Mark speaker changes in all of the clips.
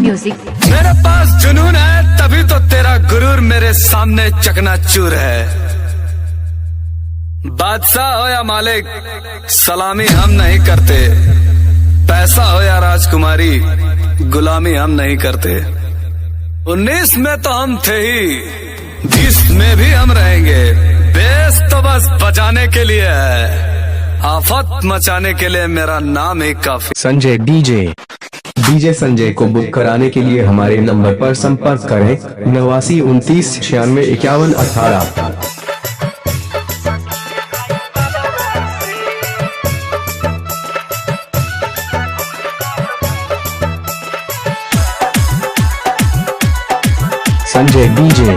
Speaker 1: Music.
Speaker 2: मेरे पास जुनून है तभी तो तेरा गुरूर मेरे सामने चकनाचूर है। बादशाह हो या मालिक सलामी हम नहीं करते, पैसा हो या राजकुमारी गुलामी हम नहीं करते। 19 में तो हम थे ही, 20 में भी हम रहेंगे। बेस तो बस बचाने के लिए है, आफत मचाने के लिए मेरा नाम ही काफी।
Speaker 3: संजय डीजे संजय को बुक कराने के लिए हमारे नंबर पर संपर्क करें 89 29 96 51 18। संजय डीजे।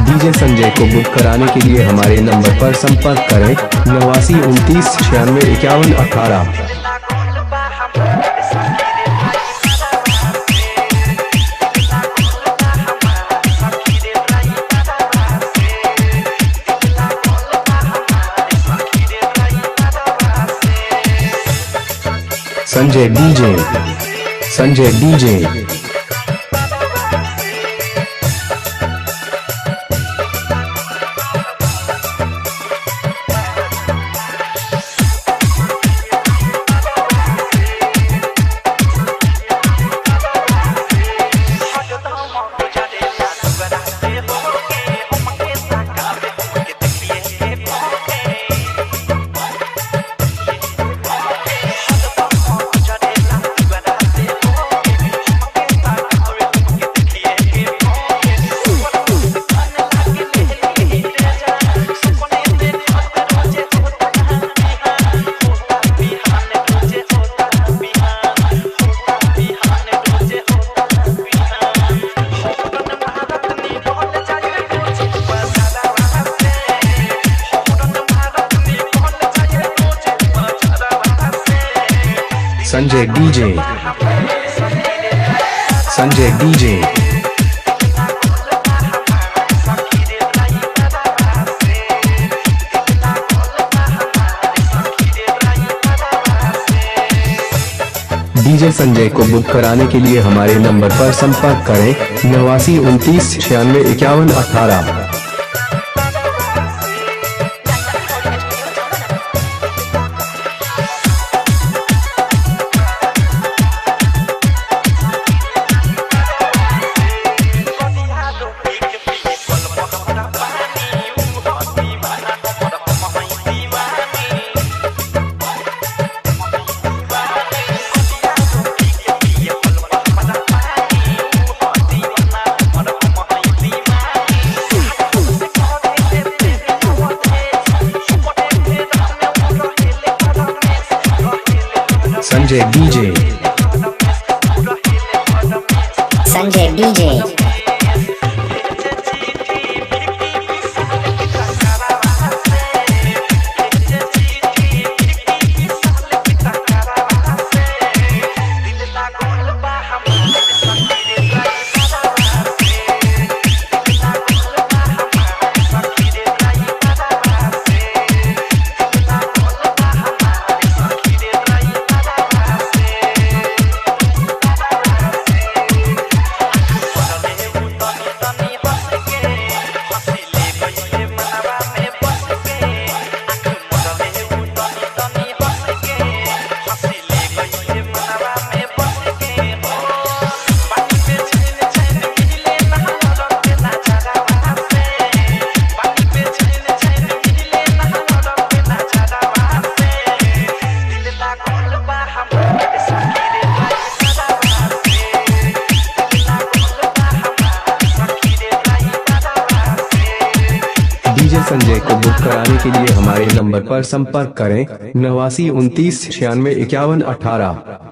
Speaker 3: डीजे संजय को बुक कराने के लिए हमारे नंबर पर संपर्क करें 89 29 96 51 18। Sanjay DJ. Sanjay DJ. DJ Sanjay को बुक कराने के लिए हमारे नंबर पर संपर्क करें 89 29 96 51 18। संजय डीजे। डीजे संजय को बुक कराने के लिए हमारे नंबर पर संपर्क करें 89 29 96 51 18।